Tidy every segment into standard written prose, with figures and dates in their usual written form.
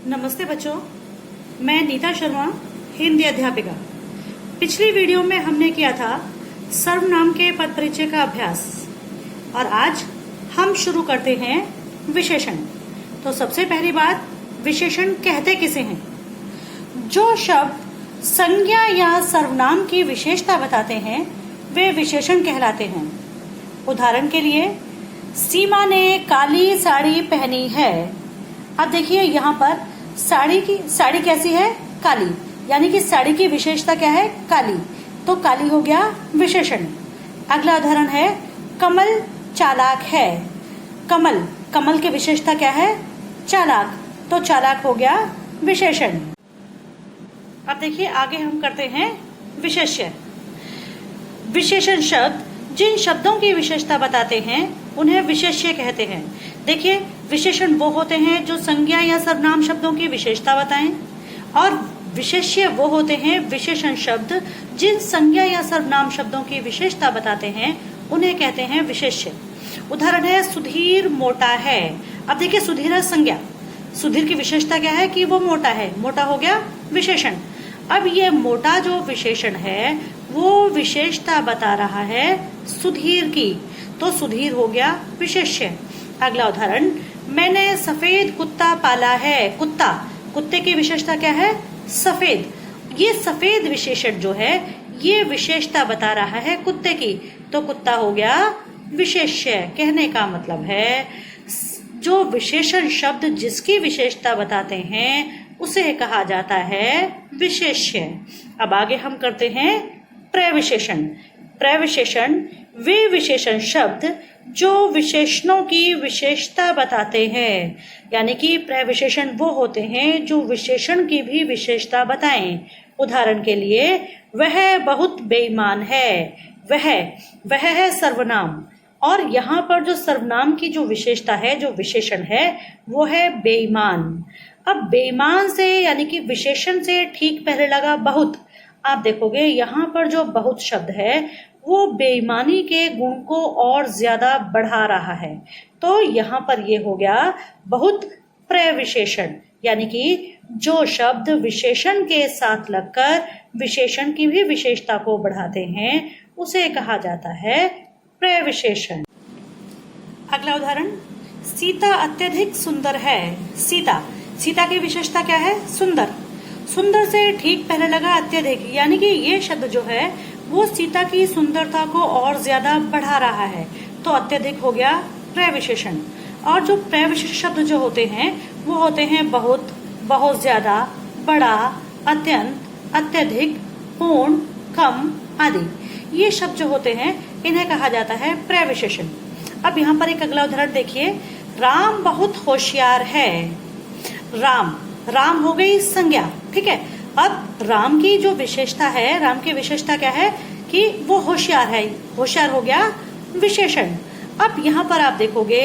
नमस्ते बच्चों, मैं नीता शर्मा, हिंदी अध्यापिका। पिछली वीडियो में हमने किया था सर्वनाम के पद परिचय का अभ्यास और आज हम शुरू करते हैं विशेषण। तो सबसे पहली बात, विशेषण कहते किसे हैं? जो शब्द संज्ञा या सर्वनाम की विशेषता बताते हैं वे विशेषण कहलाते हैं। उदाहरण के लिए, सीमा ने काली साड़ी पहनी है। अब देखिए यहाँ पर साड़ी कैसी है? काली, यानी कि साड़ी की विशेषता क्या है? काली, तो काली हो गया विशेषण। अगला उदाहरण है, कमल चालाक है। कमल की विशेषता क्या है? चालाक, तो चालाक हो गया विशेषण। अब देखिए आगे हम करते हैं विशेष्य। विशेषण शब्द जिन शब्दों की विशेषता बताते हैं उन्हें विशेष्य कहते हैं। देखिए, विशेषण वो होते हैं जो संज्ञा या सर्वनाम शब्दों की विशेषता बताएं, और विशेष्य वो होते हैं विशेषण शब्द जिन संज्ञा या सर्वनाम शब्दों की विशेषता बताते हैं उन्हें कहते हैं विशेष्य। उदाहरण है, सुधीर मोटा है। अब देखिए, सुधीर है संज्ञा, सुधीर की विशेषता क्या है? कि वो मोटा है, मोटा हो गया विशेषण। अब ये मोटा जो विशेषण है वो विशेषता बता रहा है सुधीर की, तो सुधीर हो गया विशेष्य। अगला उदाहरण, मैंने सफेद कुत्ता पाला है। कुत्ते की विशेषता क्या है? सफेद। ये सफेद विशेषण जो है ये विशेषता बता रहा है कुत्ते की, तो कुत्ता हो गया विशेष्य। कहने का मतलब है जो विशेषण शब्द जिसकी विशेषता बताते हैं उसे कहा जाता है विशेष्य। अब आगे हम करते हैं प्रविशेषण। प्रविशेषण वे विशेषण शब्द जो विशेषणों की विशेषता बताते हैं, यानी कि प्रविशेषण वो होते हैं जो विशेषण की भी विशेषता बताएं। उदाहरण के लिए, वह बहुत बेईमान है। वह है सर्वनाम, और यहाँ पर जो सर्वनाम की जो विशेषता है, जो विशेषण है, वो है बेईमान। अब बेईमान से यानी कि विशेषण से ठीक पहले लगा बहुत। आप देखोगे यहाँ पर जो बहुत शब्द है वो बेईमानी के गुण को और ज्यादा बढ़ा रहा है, तो यहाँ पर ये हो गया बहुत प्रविशेषण, यानी कि जो शब्द विशेषण के साथ लगकर विशेषण की भी विशेषता को बढ़ाते हैं उसे कहा जाता है प्रविशेषण। अगला उदाहरण, सीता अत्यधिक सुंदर है। सीता की विशेषता क्या है? सुंदर से ठीक पहले लगा अत्यधिक, यानी कि ये शब्द जो है वो सीता की सुंदरता को और ज्यादा बढ़ा रहा है, तो अत्यधिक हो गया प्रविशेषण। और जो प्रविशेष शब्द जो होते हैं वो होते हैं बहुत, बहुत ज्यादा, बड़ा, अत्यंत, अत्यधिक, पूर्ण, कम आदि। ये शब्द जो होते हैं इन्हें कहा जाता है प्रविशेषण। अब यहाँ पर एक अगला उदाहरण देखिए, राम बहुत होशियार है। राम हो गई संज्ञा, ठीक है। अब राम की जो विशेषता है, राम की विशेषता क्या है? कि वो होशियार है, होशियार हो गया विशेषण। अब यहाँ पर आप देखोगे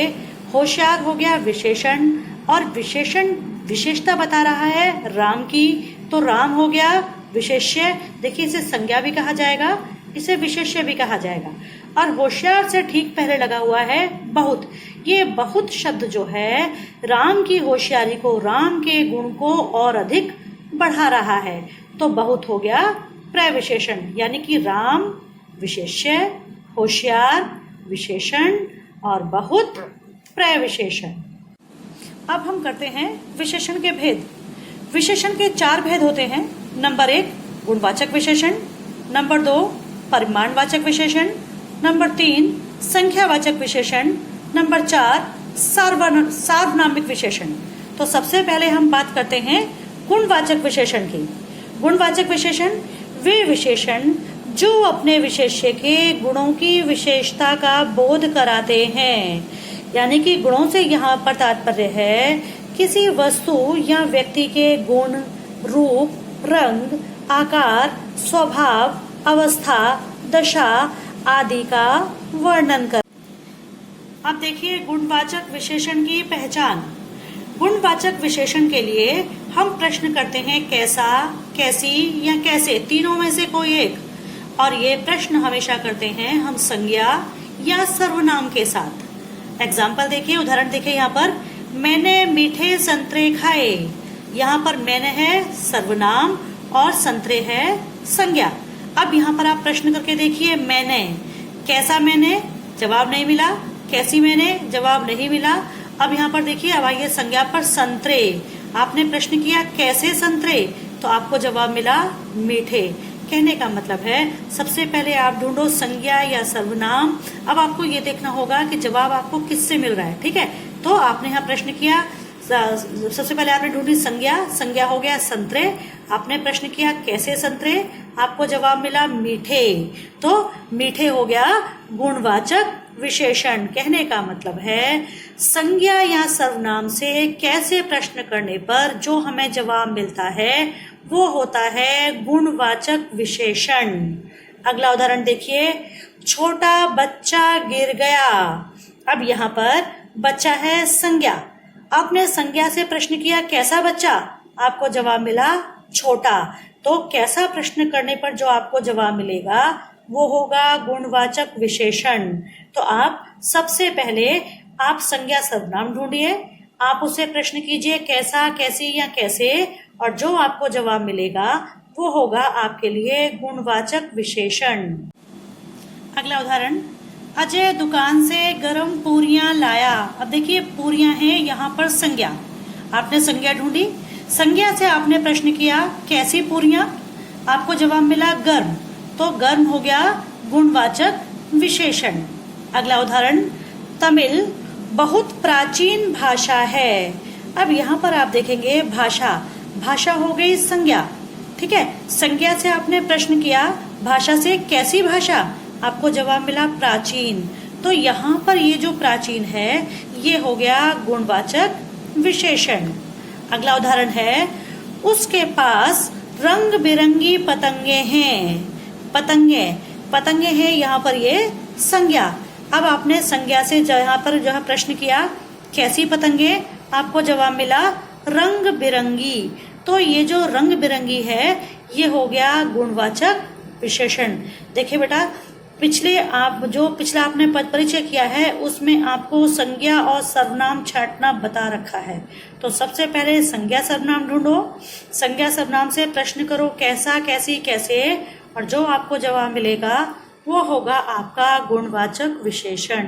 होशियार हो गया विशेषण, और विशेषण विशेषता बता रहा है राम की, तो राम हो गया विशेष्य। देखिए, इसे संज्ञा भी कहा जाएगा, इसे विशेष्य भी कहा जाएगा। और होशियार से ठीक पहले लगा हुआ है बहुत। ये बहुत शब्द जो है राम की होशियारी को, राम के गुण को और अधिक बढ़ा रहा है, तो बहुत हो गया प्रविशेषण, यानी कि राम विशेष्य, होशियार विशेषण और बहुत प्रविशेषण। अब हम करते हैं विशेषण के भेद। विशेषण के 4 भेद होते हैं। नंबर 1 गुणवाचक विशेषण, नंबर 2 परिमाणवाचक विशेषण, नंबर 3 संख्यावाचक विशेषण, नंबर 4 सार्वनामिक विशेषण। तो सबसे पहले हम बात करते हैं गुणवाचक विशेषण की। गुणवाचक विशेषण वे विशेषण जो अपने विशेष्य के गुणों की विशेषता का बोध कराते हैं, यानी कि गुणों से यहाँ पर तात्पर्य है किसी वस्तु या व्यक्ति के गुण, रूप, रंग, आकार, स्वभाव, अवस्था, दशा आदि का वर्णन कर। अब देखिए गुणवाचक विशेषण की पहचान। गुणवाचक विशेषण के लिए हम प्रश्न करते हैं कैसा, कैसी या कैसे, तीनों में से कोई एक। और ये प्रश्न हमेशा करते हैं हम संज्ञा या सर्वनाम के साथ। एग्जाम्पल देखिए, उदाहरण देखिए यहाँ पर, मैंने मीठे संतरे खाए। यहाँ पर मैंने है सर्वनाम और संतरे है संज्ञा। अब यहाँ पर आप प्रश्न करके देखिए, मैंने, कैसा मैंने, जवाब नहीं मिला, कैसी मैंने, जवाब नहीं मिला। अब यहाँ पर देखिए, अब आइए संज्ञा पर, संतरे। आपने प्रश्न किया कैसे संतरे, तो आपको जवाब मिला मीठे। कहने का मतलब है सबसे पहले आप ढूंढो संज्ञा या सर्वनाम। अब आपको ये देखना होगा कि जवाब आपको किससे मिल रहा है, ठीक है। तो आपने यहाँ प्रश्न किया, सबसे पहले आपने ढूंढी संज्ञा, संज्ञा हो गया संतरे। आपने प्रश्न किया कैसे संतरे, आपको जवाब मिला मीठे। तो मीठे हो गया गुणवाचक विशेषण। कहने का मतलब है संज्ञा या सर्वनाम से कैसे प्रश्न करने पर जो हमें जवाब मिलता है वो होता है गुणवाचक विशेषण। अगला उदाहरण देखिए, छोटा बच्चा गिर गया। अब यहाँ पर बच्चा है संज्ञा। आपने संज्ञा से प्रश्न किया कैसा बच्चा, आपको जवाब मिला छोटा। तो कैसा प्रश्न करने पर जो आपको जवाब मिलेगा वो होगा गुणवाचक विशेषण। तो आप सबसे पहले आप संज्ञा सर्वनाम ढूंढिए, आप उससे प्रश्न कीजिए कैसा, कैसी या कैसे, और जो आपको जवाब मिलेगा वो होगा आपके लिए गुणवाचक विशेषण। अगला उदाहरण, अजय दुकान से गरम पूरियां लाया। अब देखिए पूरियां हैं यहाँ पर संज्ञा, आपने संज्ञा ढूंढी। संज्ञा से आपने प्रश्न किया कैसी पूरियां, आपको जवाब मिला गर्म। तो गर्म हो गया गुणवाचक विशेषण। अगला उदाहरण, तमिल बहुत प्राचीन भाषा है। अब यहाँ पर आप देखेंगे भाषा, भाषा हो गई संज्ञा, ठीक है। संज्ञा से आपने प्रश्न किया भाषा से कैसी भाषा, आपको जवाब मिला प्राचीन। तो यहाँ पर ये जो प्राचीन है ये हो गया गुणवाचक विशेषण। अगला उदाहरण है, उसके पास रंग बिरंगी पतंगे हैं। पतंगे, पतंगे हैं यहाँ पर ये संज्ञा। अब आपने संज्ञा से यहाँ पर जो है प्रश्न किया कैसी पतंगे, आपको जवाब मिला रंग बिरंगी। तो ये जो रंग बिरंगी है ये हो गया गुणवाचक विशेषण। देखिए बेटा, पिछला आपने पद परिचय किया है उसमें आपको संज्ञा और सर्वनाम छांटना बता रखा है। तो सबसे पहले संज्ञा सर्वनाम ढूंढो, संज्ञा सर्वनाम से प्रश्न करो कैसा, कैसी, कैसे, और जो आपको जवाब मिलेगा वो होगा आपका गुणवाचक विशेषण।